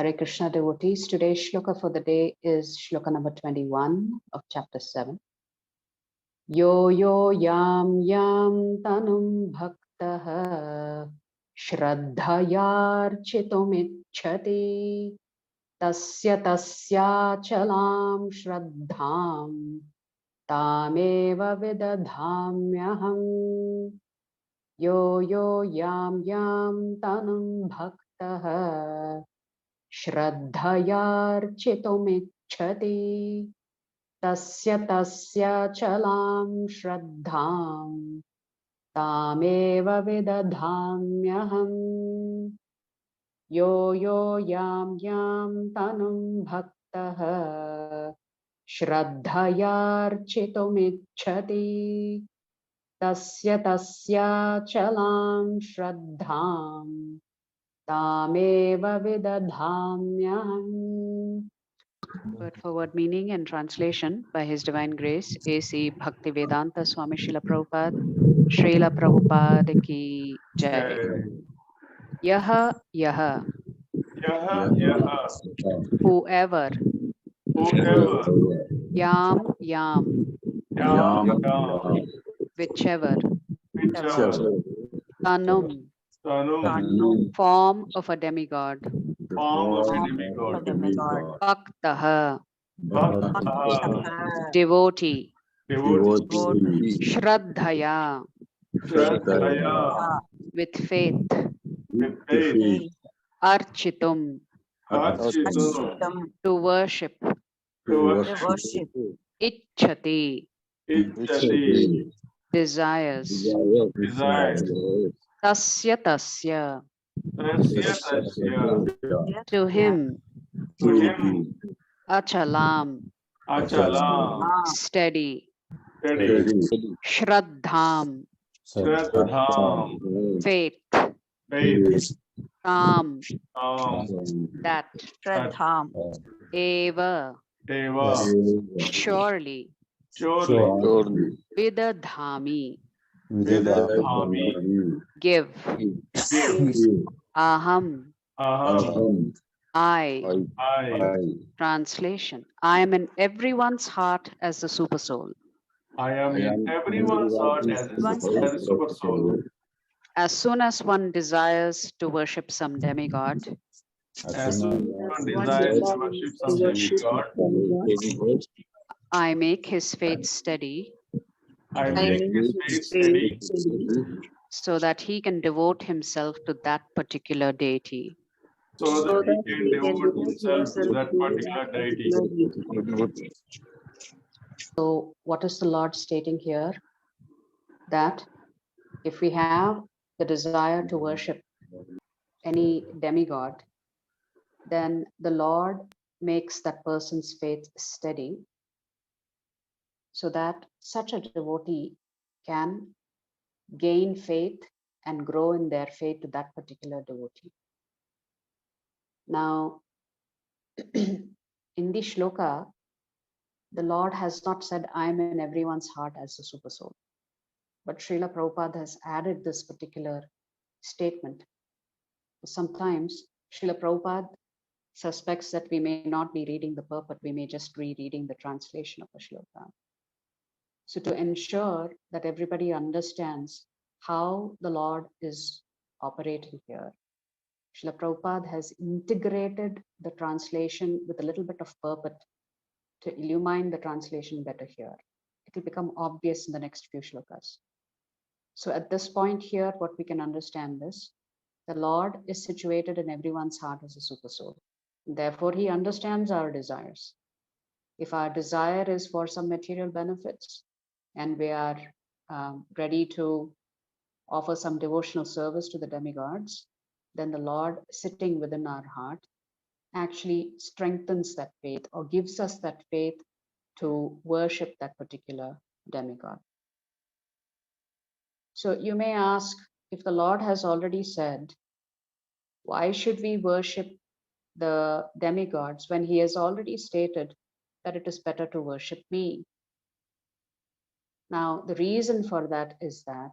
Hare Krishna devotees, today's shloka for the day is shloka number 21 of chapter 7. Yo yo yam yam tanum bhaktaha shraddhayarchitumicchati tasya chalam shraddham tameva vidadhamyaham. Yo yo yam yam tanum bhaktaha Shraddhayarchitumicchati tasya chalam shraddham tameva vidadhamyaham. Yo yo yam yam tanum bhaktaha shraddhayarchitumicchati tasya chalam shraddham tameva vidadhamyaham. Word for word meaning and translation by His Divine Grace A.C. Bhaktivedanta Swami Srila Prabhupada ki jai. Yaha yaha, whoever, yam yam, whichever, tanum, form of a demigod, bhaktaha, devotee, shraddhaya, with faith, architum, to worship, ichchati, desires, tasya, to him, achalam, steady, shraddham, faith, tam, that, eva, surely, vidadhami, give, aham, I. Translation: I am in everyone's heart as the super soul. I am in everyone's heart as a super soul. As soon as one desires to worship some demigod, As soon as one desires to worship some demigod, I make his faith steady, I make his faith steady, so that he can devote himself to that particular deity. so that he can devote himself to that particular deity. So what is the Lord stating here? That if we have the desire to worship any demigod, then the Lord makes that person's faith steady, so that such a devotee can gain faith and grow in their faith to that particular devotee. Now, in the shloka, the Lord has not said, I'm in everyone's heart as a super soul. But Srila Prabhupada has added this particular statement. Sometimes Srila Prabhupada suspects that we may not be reading the purport, we may just be reading the translation of the shloka. So to ensure that everybody understands how the Lord is operating here, Srila Prabhupada has integrated the translation with a little bit of purport to illumine the translation better here. It will become obvious in the next few shlokas. So at this point here, what we can understand is the Lord is situated in everyone's heart as a super soul. Therefore, he understands our desires. If our desire is for some material benefits and we are ready to offer some devotional service to the demigods, then the Lord sitting within our heart actually strengthens that faith or gives us that faith to worship that particular demigod. So you may ask, if the Lord has already said, why should we worship the demigods when he has already stated that it is better to worship me? Now, the reason for that is that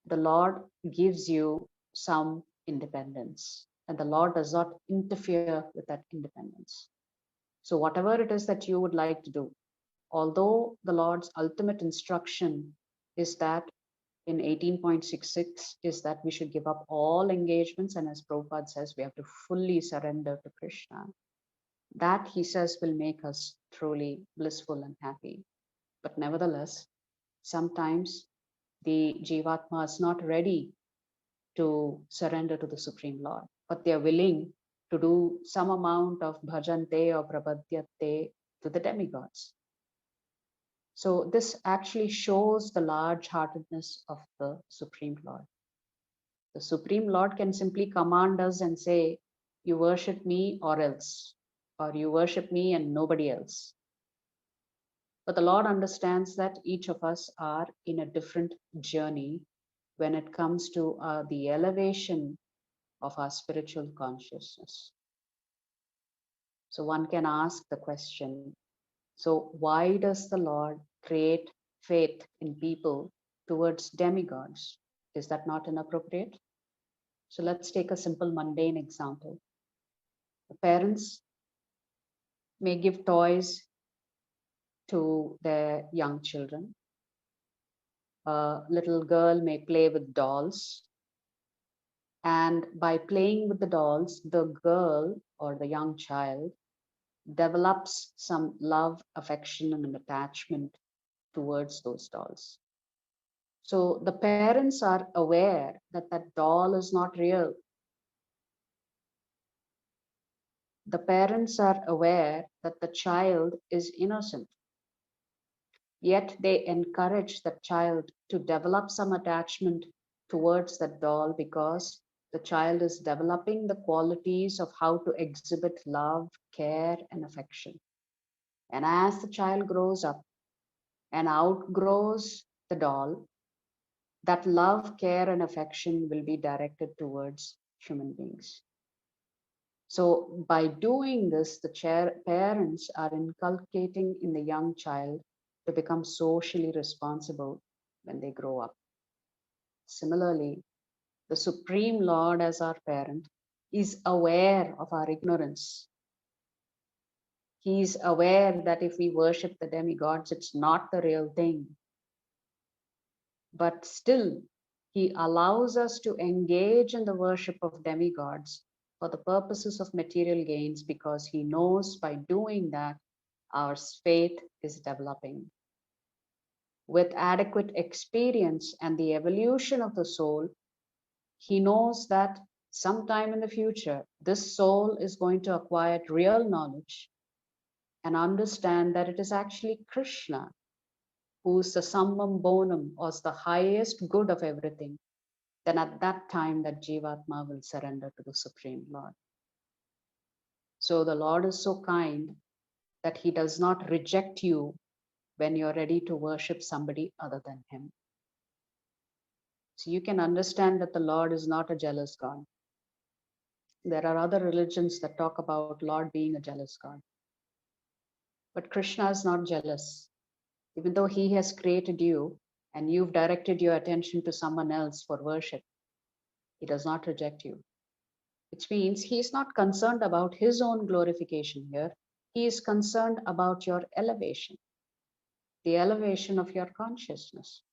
the Lord gives you some independence. and the Lord does not interfere with that independence. So whatever it is that you would like to do, although the Lord's ultimate instruction is that in 18.66 is that we should give up all engagements, and as Prabhupada says, we have to fully surrender to Krishna. That, he says, will make us truly blissful and happy. But nevertheless, sometimes the Jivatma is not ready to surrender to the Supreme Lord, but they are willing to do some amount of bhajante or prapadyate to the demigods. So this actually shows the large-heartedness of the Supreme Lord. The Supreme Lord can simply command us and say, you worship me or else, or you worship me and nobody else. But the Lord understands that each of us are in a different journey when it comes to the elevation of our spiritual consciousness. So one can ask the question, so why does the Lord create faith in people towards demigods? Is that not inappropriate? So let's take a simple mundane example. The parents may give toys to their young children. A little girl may play with dolls. And by playing with the dolls, the girl or the young child develops some love, affection, and an attachment towards those dolls. So the parents are aware that that doll is not real. The parents are aware that the child is innocent. Yet they encourage the child to develop some attachment towards that doll because the child is developing the qualities of how to exhibit love, care, and affection. And as the child grows up and outgrows the doll, that love, care, and affection will be directed towards human beings. So by doing this, the parents are inculcating in the young child to become socially responsible when they grow up. Similarly, the Supreme Lord as our parent is aware of our ignorance. He is aware that if we worship the demigods, it's not the real thing. But still, he allows us to engage in the worship of demigods for the purposes of material gains because he knows by doing that, our faith is developing. With adequate experience and the evolution of the soul, he knows that sometime in the future, this soul is going to acquire real knowledge and understand that it is actually Krishna who is the summum bonum, or the highest good of everything. Then at that time, that Jivatma will surrender to the Supreme Lord. So the Lord is so kind that he does not reject you when you're ready to worship somebody other than him. So you can understand that the Lord is not a jealous God. There are other religions that talk about Lord being a jealous God. But Krishna is not jealous. Even though he has created you and you've directed your attention to someone else for worship, he does not reject you. Which means he is not concerned about his own glorification here. He is concerned about your elevation, the elevation of your consciousness.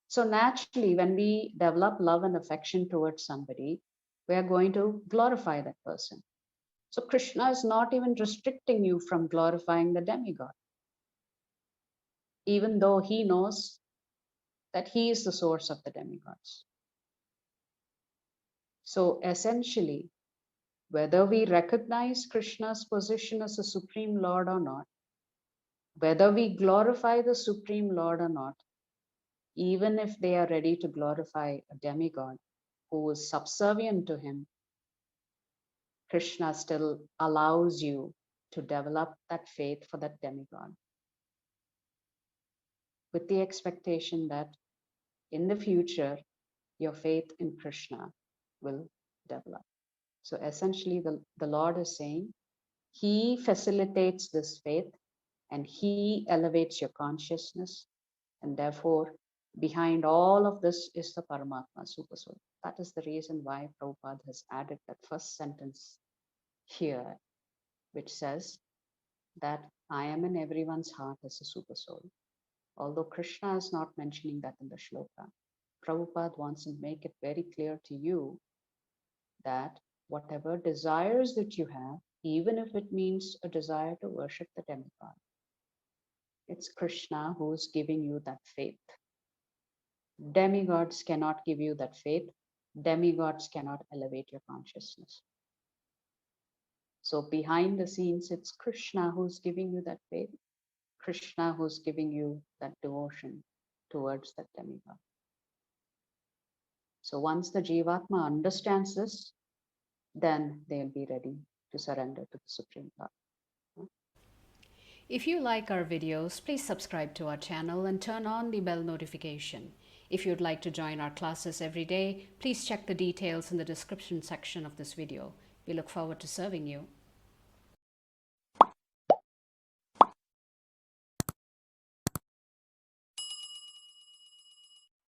So naturally, when we develop love and affection towards somebody, we are going to glorify that person. So Krishna is not even restricting you from glorifying the demigod, even though he knows that he is the source of the demigods. So essentially, whether we recognize Krishna's position as a Supreme Lord or not, whether we glorify the Supreme Lord or not, even if they are ready to glorify a demigod who is subservient to him, Krishna still allows you to develop that faith for that demigod with the expectation that in the future, your faith in Krishna will develop. So essentially, the Lord is saying, he facilitates this faith and he elevates your consciousness. And therefore, behind all of this is the Paramatma Super Soul. That is the reason why Prabhupada has added that first sentence here, which says that I am in everyone's heart as a super soul. Although Krishna is not mentioning that in the shloka, Prabhupada wants to make it very clear to you that whatever desires that you have, even if it means a desire to worship the demigod, it's Krishna who's giving you that faith. Demigods cannot give you that faith. Demigods cannot elevate your consciousness. So behind the scenes, it's Krishna who's giving you that faith, Krishna who's giving you that devotion towards that demigod. So once the Jivatma understands this, then they'll be ready to surrender to the Supreme God. If you like our videos, please subscribe to our channel and turn on the bell notification. If you'd like to join our classes every day, please check the details in the description section of this video. We look forward to serving you.